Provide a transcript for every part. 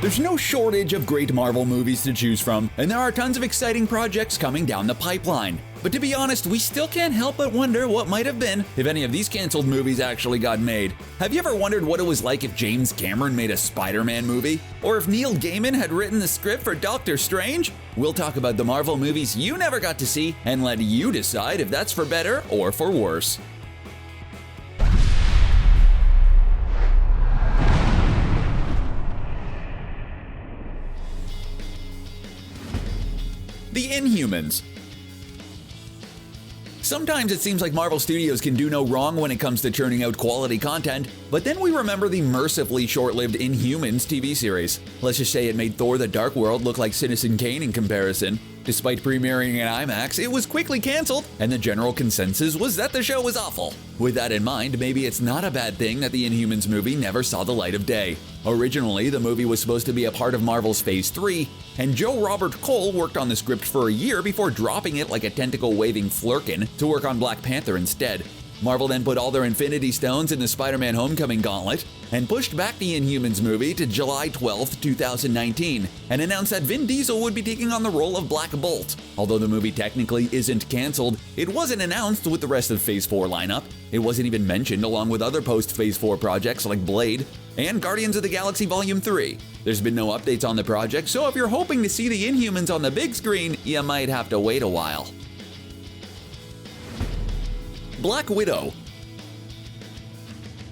There's no shortage of great Marvel movies to choose from, and there are tons of exciting projects coming down the pipeline. But to be honest, we still can't help but wonder what might have been if any of these canceled movies actually got made. Have you ever wondered what it was like if James Cameron made a Spider-Man movie? Or if Neil Gaiman had written the script for Doctor Strange? We'll talk about the Marvel movies you never got to see and let you decide if that's for better or for worse. The Inhumans. Sometimes it seems like Marvel Studios can do no wrong when it comes to churning out quality content, but then we remember the mercifully short-lived Inhumans TV series. Let's just say it made Thor: The Dark World look like Citizen Kane in comparison. Despite premiering in IMAX, it was quickly cancelled, and the general consensus was that the show was awful. With that in mind, maybe it's not a bad thing that the Inhumans movie never saw the light of day. Originally, the movie was supposed to be a part of Marvel's Phase 3, and Joe Robert Cole worked on the script for a year before dropping it like a tentacle-waving flurkin to work on Black Panther instead. Marvel then put all their Infinity Stones in the Spider-Man Homecoming gauntlet and pushed back the Inhumans movie to July 12, 2019, and announced that Vin Diesel would be taking on the role of Black Bolt. Although the movie technically isn't cancelled, it wasn't announced with the rest of Phase 4 lineup. It wasn't even mentioned along with other post-Phase 4 projects like Blade and Guardians of the Galaxy Volume 3. There's been no updates on the project, so if you're hoping to see the Inhumans on the big screen, you might have to wait a while. Black Widow.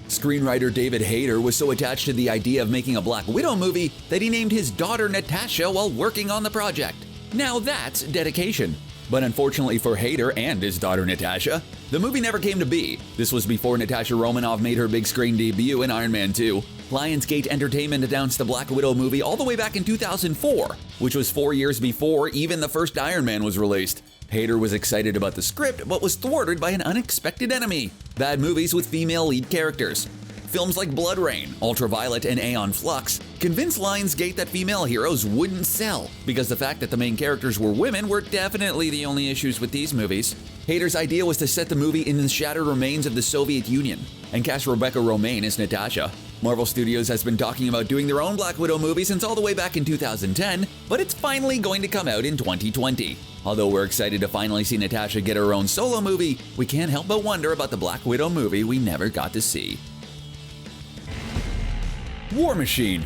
Screenwriter David Hayter was so attached to the idea of making a Black Widow movie that he named his daughter Natasha while working on the project. Now that's dedication. But unfortunately for Hayter and his daughter Natasha, the movie never came to be. This was before Natasha Romanoff made her big screen debut in Iron Man 2. Lionsgate Entertainment announced the Black Widow movie all the way back in 2004, which was 4 years before even the first Iron Man was released. Hayter was excited about the script, but was thwarted by an unexpected enemy: bad movies with female lead characters. Films like Blood Rain, Ultraviolet, and Aeon Flux convinced Lionsgate that female heroes wouldn't sell, because the fact that the main characters were women were definitely the only issues with these movies. Hayter's idea was to set the movie in the shattered remains of the Soviet Union, and cast Rebecca Romijn as Natasha. Marvel Studios has been talking about doing their own Black Widow movie since all the way back in 2010, but it's finally going to come out in 2020. Although we're excited to finally see Natasha get her own solo movie, we can't help but wonder about the Black Widow movie we never got to see. War Machine.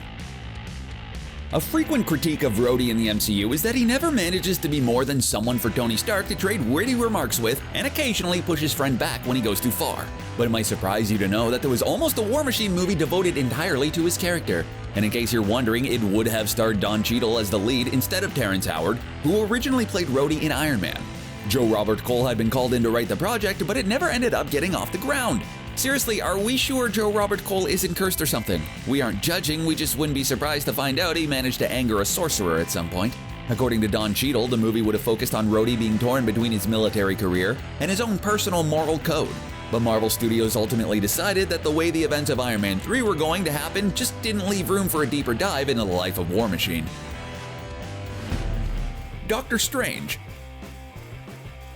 A frequent critique of Rhodey in the MCU is that he never manages to be more than someone for Tony Stark to trade witty remarks with, and occasionally push his friend back when he goes too far. But it might surprise you to know that there was almost a War Machine movie devoted entirely to his character. And in case you're wondering, it would have starred Don Cheadle as the lead instead of Terrence Howard, who originally played Rhodey in Iron Man. Joe Robert Cole had been called in to write the project, but it never ended up getting off the ground. Seriously, are we sure Joe Robert Cole isn't cursed or something? We aren't judging, we just wouldn't be surprised to find out he managed to anger a sorcerer at some point. According to Don Cheadle, the movie would have focused on Rhodey being torn between his military career and his own personal moral code. But Marvel Studios ultimately decided that the way the events of Iron Man 3 were going to happen just didn't leave room for a deeper dive into the life of War Machine. Doctor Strange.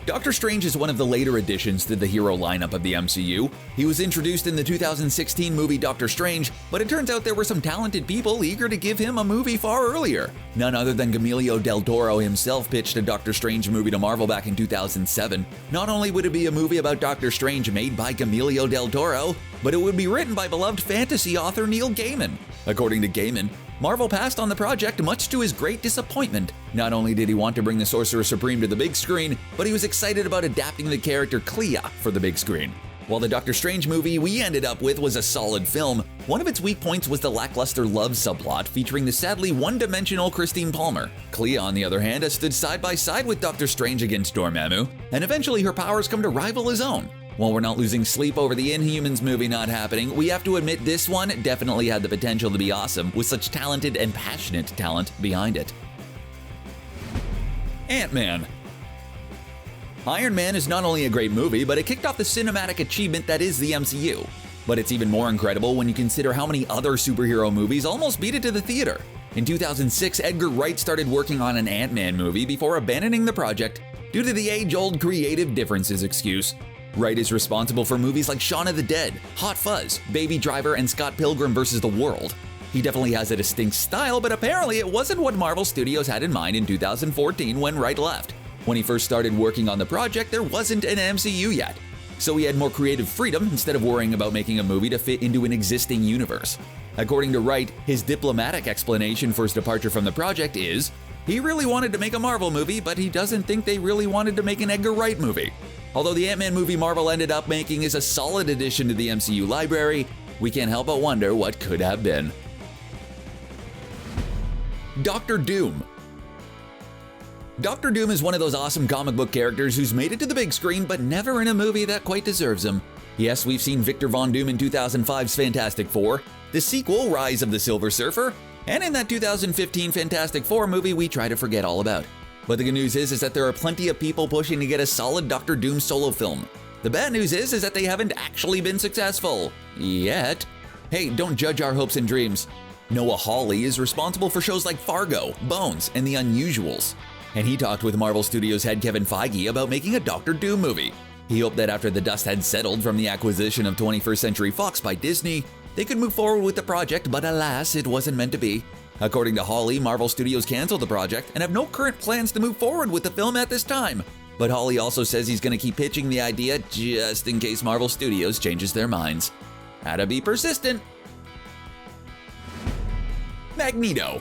Doctor Strange is one of the later additions to the hero lineup of the MCU. He was introduced in the 2016 movie Doctor Strange, but it turns out there were some talented people eager to give him a movie far earlier. None other than Guillermo del Toro himself pitched a Doctor Strange movie to Marvel back in 2007. Not only would it be a movie about Doctor Strange made by Guillermo del Toro, but it would be written by beloved fantasy author Neil Gaiman. According to Gaiman, Marvel passed on the project much to his great disappointment. Not only did he want to bring the Sorcerer Supreme to the big screen, but he was excited about adapting the character Clea for the big screen. While the Doctor Strange movie we ended up with was a solid film, one of its weak points was the lackluster love subplot featuring the sadly one-dimensional Christine Palmer. Clea, on the other hand, has stood side by side with Doctor Strange against Dormammu, and eventually her powers come to rival his own. While we're not losing sleep over the Inhumans movie not happening, we have to admit this one definitely had the potential to be awesome, with such talented and passionate talent behind it. Ant-Man. Iron Man is not only a great movie, but it kicked off the cinematic achievement that is the MCU. But it's even more incredible when you consider how many other superhero movies almost beat it to the theater. In 2006, Edgar Wright started working on an Ant-Man movie before abandoning the project due to the age-old creative differences excuse. Wright is responsible for movies like Shaun of the Dead, Hot Fuzz, Baby Driver, and Scott Pilgrim vs. the World. He definitely has a distinct style, but apparently it wasn't what Marvel Studios had in mind in 2014 when Wright left. When he first started working on the project, there wasn't an MCU yet. So he had more creative freedom instead of worrying about making a movie to fit into an existing universe. According to Wright, his diplomatic explanation for his departure from the project is, he really wanted to make a Marvel movie, but he doesn't think they really wanted to make an Edgar Wright movie. Although the Ant-Man movie Marvel ended up making is a solid addition to the MCU library, we can't help but wonder what could have been. Doctor Doom. Doctor Doom is one of those awesome comic book characters who's made it to the big screen but never in a movie that quite deserves him. Yes, we've seen Victor Von Doom in 2005's Fantastic Four, the sequel Rise of the Silver Surfer, and in that 2015 Fantastic Four movie we try to forget all about. But the good news is that there are plenty of people pushing to get a solid Doctor Doom solo film. The bad news is that they haven't actually been successful. Yet. Hey, don't judge our hopes and dreams. Noah Hawley is responsible for shows like Fargo, Bones, and The Unusuals. And he talked with Marvel Studios head Kevin Feige about making a Doctor Doom movie. He hoped that after the dust had settled from the acquisition of 21st Century Fox by Disney, they could move forward with the project, but alas, it wasn't meant to be. According to Hawley, Marvel Studios canceled the project and have no current plans to move forward with the film at this time. But Hawley also says he's going to keep pitching the idea just in case Marvel Studios changes their minds. Had to be persistent. Magneto.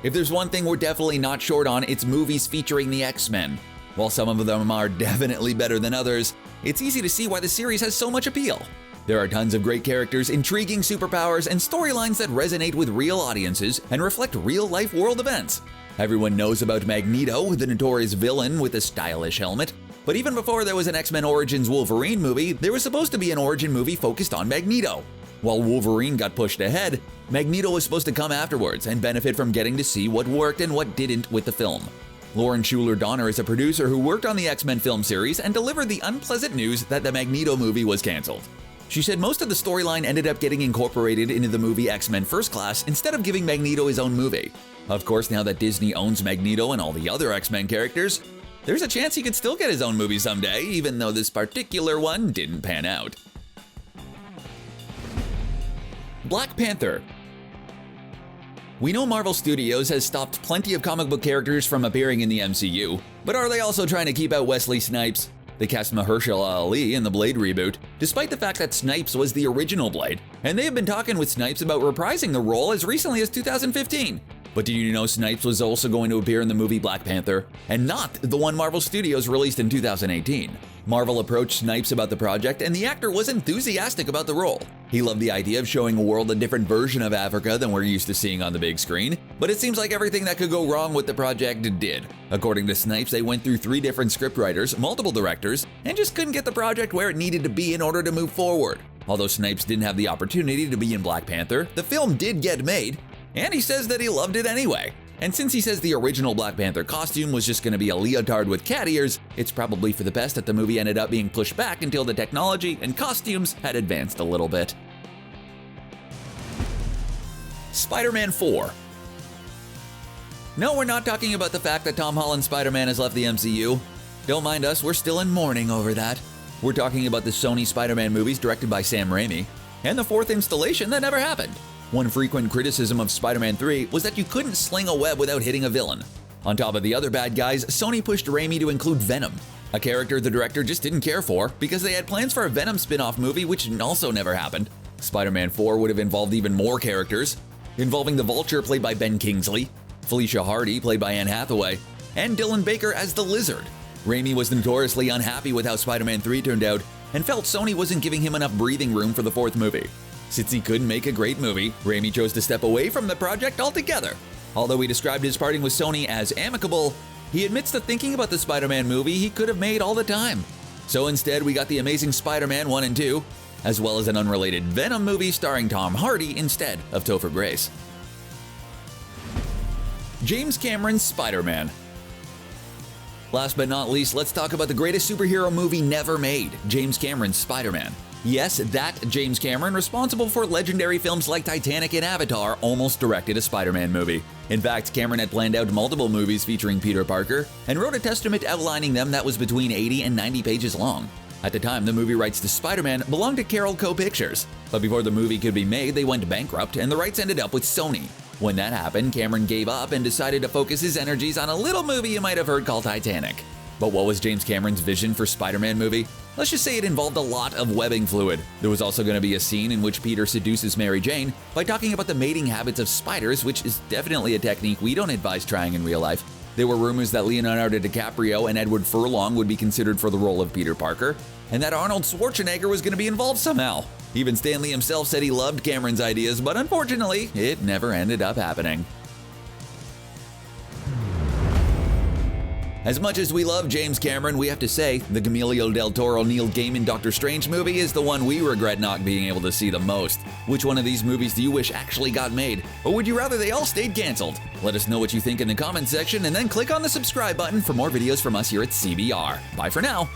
If there's one thing we're definitely not short on, it's movies featuring the X-Men. While some of them are definitely better than others, it's easy to see why the series has so much appeal. There are tons of great characters, intriguing superpowers, and storylines that resonate with real audiences and reflect real-life world events. Everyone knows about Magneto, the notorious villain with a stylish helmet. But even before there was an X-Men Origins Wolverine movie, there was supposed to be an origin movie focused on Magneto. While Wolverine got pushed ahead, Magneto was supposed to come afterwards and benefit from getting to see what worked and what didn't with the film. Lauren Schuler Donner is a producer who worked on the X-Men film series and delivered the unpleasant news that the Magneto movie was canceled. She said most of the storyline ended up getting incorporated into the movie X-Men First Class instead of giving Magneto his own movie. Of course, now that Disney owns Magneto and all the other X-Men characters, there's a chance he could still get his own movie someday, even though this particular one didn't pan out. Black Panther. We know Marvel Studios has stopped plenty of comic book characters from appearing in the MCU, but are they also trying to keep out Wesley Snipes? They cast Mahershala Ali in the Blade reboot, despite the fact that Snipes was the original Blade, and they have been talking with Snipes about reprising the role as recently as 2015. But did you know Snipes was also going to appear in the movie Black Panther, and not the one Marvel Studios released in 2018? Marvel approached Snipes about the project, and the actor was enthusiastic about the role. He loved the idea of showing the world a different version of Africa than we're used to seeing on the big screen, but it seems like everything that could go wrong with the project did. According to Snipes, they went through 3 different scriptwriters, multiple directors, and just couldn't get the project where it needed to be in order to move forward. Although Snipes didn't have the opportunity to be in Black Panther, the film did get made, and he says that he loved it anyway. And since he says the original Black Panther costume was just going to be a leotard with cat ears, it's probably for the best that the movie ended up being pushed back until the technology and costumes had advanced a little bit. Spider-Man 4. No, we're not talking about the fact that Tom Holland's Spider-Man has left the MCU. Don't mind us, we're still in mourning over that. We're talking about the Sony Spider-Man movies directed by Sam Raimi, and the 4th installation that never happened. One frequent criticism of Spider-Man 3 was that you couldn't sling a web without hitting a villain. On top of the other bad guys, Sony pushed Raimi to include Venom, a character the director just didn't care for because they had plans for a Venom spin-off movie which also never happened. Spider-Man 4 would have involved even more characters, involving the Vulture played by Ben Kingsley, Felicia Hardy played by Anne Hathaway, and Dylan Baker as the Lizard. Raimi was notoriously unhappy with how Spider-Man 3 turned out and felt Sony wasn't giving him enough breathing room for the 4th movie. Since he couldn't make a great movie, Raimi chose to step away from the project altogether. Although he described his parting with Sony as amicable, he admits to thinking about the Spider-Man movie he could have made all the time. So instead, we got the Amazing Spider-Man 1 and 2, as well as an unrelated Venom movie starring Tom Hardy instead of Topher Grace. James Cameron's Spider-Man. Last but not least, let's talk about the greatest superhero movie never made, James Cameron's Spider-Man. Yes, that James Cameron, responsible for legendary films like Titanic and Avatar, almost directed a Spider-Man movie. In fact, Cameron had planned out multiple movies featuring Peter Parker and wrote a testament outlining them that was between 80 and 90 pages long. At the time, the movie rights to Spider-Man belonged to Carol Co. Pictures, but before the movie could be made, they went bankrupt and the rights ended up with Sony. When that happened, Cameron gave up and decided to focus his energies on a little movie you might have heard called Titanic. But what was James Cameron's vision for Spider-Man movie? Let's just say it involved a lot of webbing fluid. There was also going to be a scene in which Peter seduces Mary Jane by talking about the mating habits of spiders, which is definitely a technique we don't advise trying in real life. There were rumors that Leonardo DiCaprio and Edward Furlong would be considered for the role of Peter Parker, and that Arnold Schwarzenegger was going to be involved somehow. Even Stan Lee himself said he loved Cameron's ideas, but unfortunately, it never ended up happening. As much as we love James Cameron, we have to say, the Guillermo del Toro Neil Gaiman Doctor Strange movie is the one we regret not being able to see the most. Which one of these movies do you wish actually got made? Or would you rather they all stayed canceled? Let us know what you think in the comments section and then click on the subscribe button for more videos from us here at CBR. Bye for now.